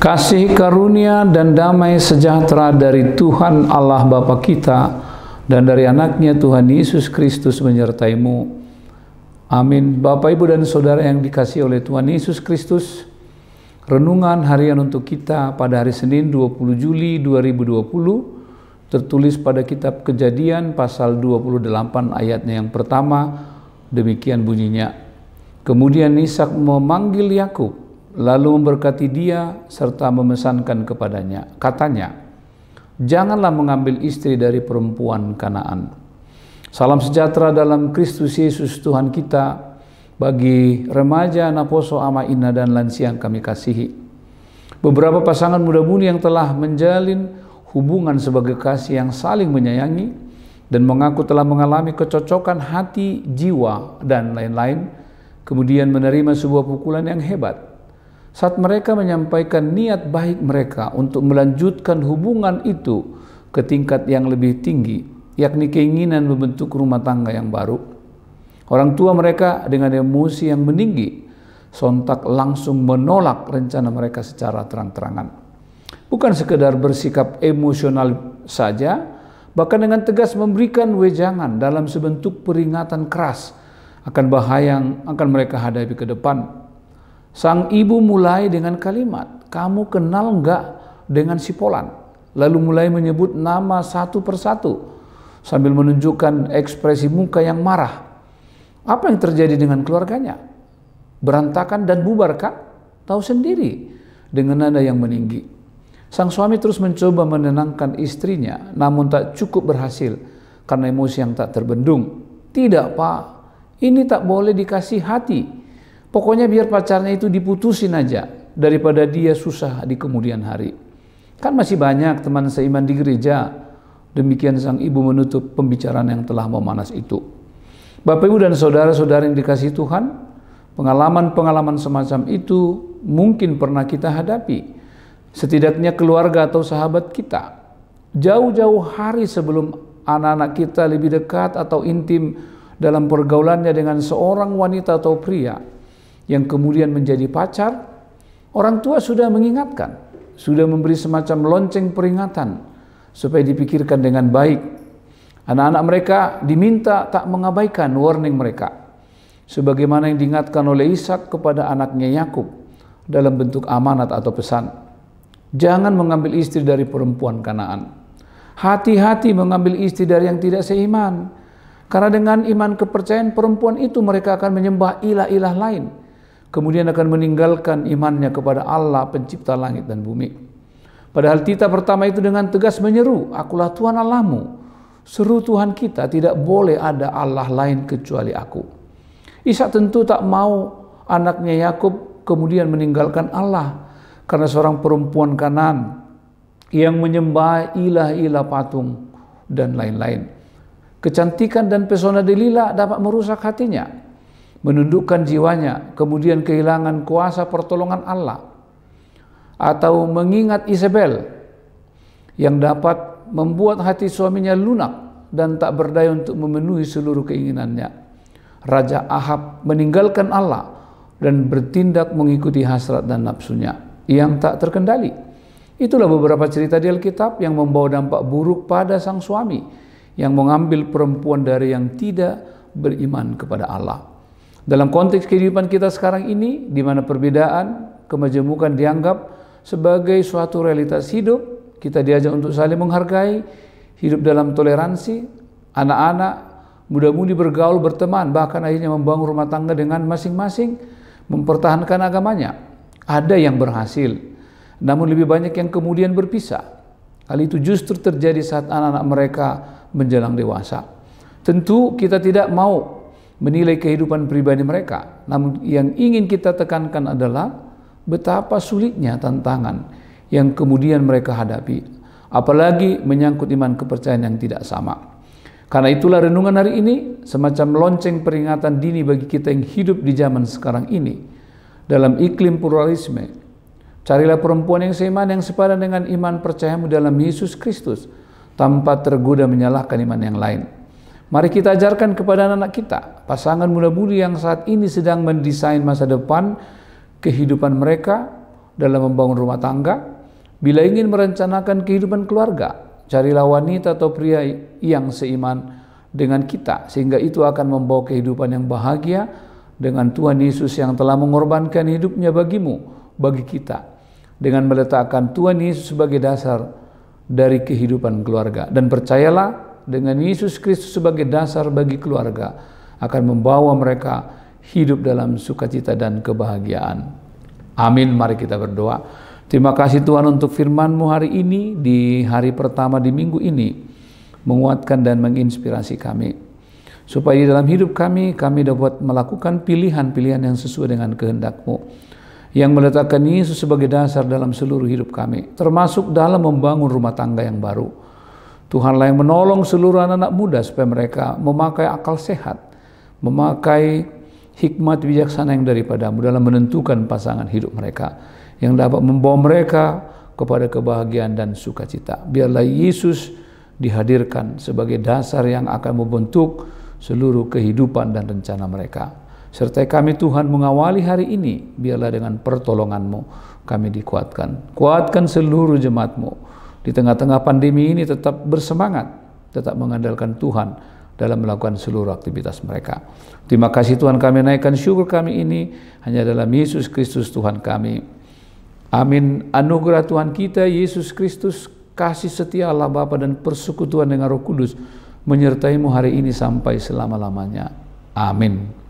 Kasih karunia dan damai sejahtera dari Tuhan Allah Bapa kita dan dari anaknya Tuhan Yesus Kristus menyertaimu. Amin. Bapak, Ibu, dan Saudara yang dikasihi oleh Tuhan Yesus Kristus, renungan harian untuk kita pada hari Senin 20 Juli 2020 tertulis pada kitab Kejadian pasal 28 ayatnya yang pertama, demikian bunyinya. Kemudian Ishak memanggil Yakub, lalu memberkati dia serta memesankan kepadanya. Katanya, janganlah mengambil istri dari perempuan Kanaan. Salam sejahtera dalam Kristus Yesus Tuhan kita bagi remaja, naposo, ama, ina, dan lansia yang kami kasihi. Beberapa pasangan muda-mudi yang telah menjalin hubungan sebagai kasih yang saling menyayangi dan mengaku telah mengalami kecocokan hati, jiwa, dan lain-lain, kemudian menerima sebuah pukulan yang hebat saat mereka menyampaikan niat baik mereka untuk melanjutkan hubungan itu ke tingkat yang lebih tinggi, yakni keinginan membentuk rumah tangga yang baru. Orang tua mereka dengan emosi yang meninggi sontak langsung menolak rencana mereka secara terang-terangan. Bukan sekedar bersikap emosional saja, bahkan dengan tegas memberikan wejangan dalam sebentuk peringatan keras akan bahaya yang akan mereka hadapi ke depan. Sang ibu mulai dengan kalimat, "Kamu kenal enggak dengan si Polan?" Lalu mulai menyebut nama satu persatu sambil menunjukkan ekspresi muka yang marah. Apa yang terjadi dengan keluarganya? Berantakan dan bubar, Kak? Tahu sendiri dengan nada yang meninggi. Sang suami terus mencoba menenangkan istrinya, namun tak cukup berhasil karena emosi yang tak terbendung. "Tidak, Pak, ini tak boleh dikasih hati. Pokoknya biar pacarnya itu diputusin aja daripada dia susah di kemudian hari. Kan masih banyak teman seiman di gereja." Demikian sang ibu menutup pembicaraan yang telah memanas itu. Bapak, Ibu, dan saudara-saudara yang dikasihi Tuhan, pengalaman-pengalaman semacam itu mungkin pernah kita hadapi. Setidaknya keluarga atau sahabat kita. Jauh-jauh hari sebelum anak-anak kita lebih dekat atau intim dalam pergaulannya dengan seorang wanita atau pria yang kemudian menjadi pacar, orang tua sudah mengingatkan, sudah memberi semacam lonceng peringatan supaya dipikirkan dengan baik. Anak-anak mereka diminta tak mengabaikan warning mereka, sebagaimana yang diingatkan oleh Ishak kepada anaknya Yakub dalam bentuk amanat atau pesan. Jangan mengambil istri dari perempuan Kanaan. Hati-hati mengambil istri dari yang tidak seiman, karena dengan iman kepercayaan perempuan itu mereka akan menyembah ilah-ilah lain, kemudian akan meninggalkan imannya kepada Allah pencipta langit dan bumi. Padahal titah pertama itu dengan tegas menyeru, "Akulah Tuhan Allahmu." Seru Tuhan kita, tidak boleh ada Allah lain kecuali aku. Ishak tentu tak mau anaknya Yakub kemudian meninggalkan Allah karena seorang perempuan Kanaan yang menyembah ilah-ilah patung dan lain-lain. Kecantikan dan pesona Delila dapat merusak hatinya, menundukkan jiwanya, kemudian kehilangan kuasa pertolongan Allah. Atau mengingat Isabel yang dapat membuat hati suaminya lunak dan tak berdaya untuk memenuhi seluruh keinginannya. Raja Ahab meninggalkan Allah dan bertindak mengikuti hasrat dan nafsunya yang tak terkendali. Itulah beberapa cerita di Alkitab yang membawa dampak buruk pada sang suami yang mengambil perempuan dari yang tidak beriman kepada Allah. Dalam konteks kehidupan kita sekarang ini, di mana perbedaan, kemajemukan dianggap sebagai suatu realitas hidup, kita diajak untuk saling menghargai, hidup dalam toleransi. Anak-anak, muda-mudi bergaul, berteman, bahkan akhirnya membangun rumah tangga dengan masing-masing, mempertahankan agamanya. Ada yang berhasil, namun lebih banyak yang kemudian berpisah. Hal itu justru terjadi saat anak-anak mereka menjelang dewasa. Tentu kita tidak mau menilai kehidupan pribadi mereka, namun yang ingin kita tekankan adalah betapa sulitnya tantangan yang kemudian mereka hadapi, apalagi menyangkut iman kepercayaan yang tidak sama. Karena itulah renungan hari ini semacam lonceng peringatan dini bagi kita yang hidup di zaman sekarang ini dalam iklim pluralisme. Carilah perempuan yang seiman, yang sepadan dengan iman percayamu dalam Yesus Kristus, tanpa tergoda menyalahkan iman yang lain. Mari kita ajarkan kepada anak-anak kita, pasangan muda-mudi yang saat ini sedang mendesain masa depan kehidupan mereka dalam membangun rumah tangga. Bila ingin merencanakan kehidupan keluarga, carilah wanita atau pria yang seiman dengan kita, sehingga itu akan membawa kehidupan yang bahagia dengan Tuhan Yesus yang telah mengorbankan hidupnya bagimu, bagi kita, dengan meletakkan Tuhan Yesus sebagai dasar dari kehidupan keluarga. Dan percayalah, dengan Yesus Kristus sebagai dasar bagi keluarga akan membawa mereka hidup dalam sukacita dan kebahagiaan. Amin. Mari kita berdoa. Terima kasih Tuhan untuk firman-Mu hari ini, di hari pertama di minggu ini, menguatkan dan menginspirasi kami, supaya di dalam hidup kami dapat melakukan pilihan-pilihan yang sesuai dengan kehendak-Mu, yang meletakkan Yesus sebagai dasar dalam seluruh hidup kami, termasuk dalam membangun rumah tangga yang baru. Tuhanlah yang menolong seluruh anak-anak muda supaya mereka memakai akal sehat, memakai hikmat bijaksana yang daripada-Mu dalam menentukan pasangan hidup mereka, yang dapat membawa mereka kepada kebahagiaan dan sukacita. Biarlah Yesus dihadirkan sebagai dasar yang akan membentuk seluruh kehidupan dan rencana mereka. Sertai kami Tuhan mengawali hari ini, biarlah dengan pertolongan-Mu kami dikuatkan. Kuatkan seluruh jemaat-Mu di tengah-tengah pandemi ini, tetap bersemangat, tetap mengandalkan Tuhan dalam melakukan seluruh aktivitas mereka. Terima kasih Tuhan, kami naikkan syukur kami ini hanya dalam Yesus Kristus Tuhan kami. Amin. Anugerah Tuhan kita Yesus Kristus, kasih setia Allah Bapa dan persekutuan dengan Roh Kudus menyertai-Mu hari ini sampai selama-lamanya. Amin.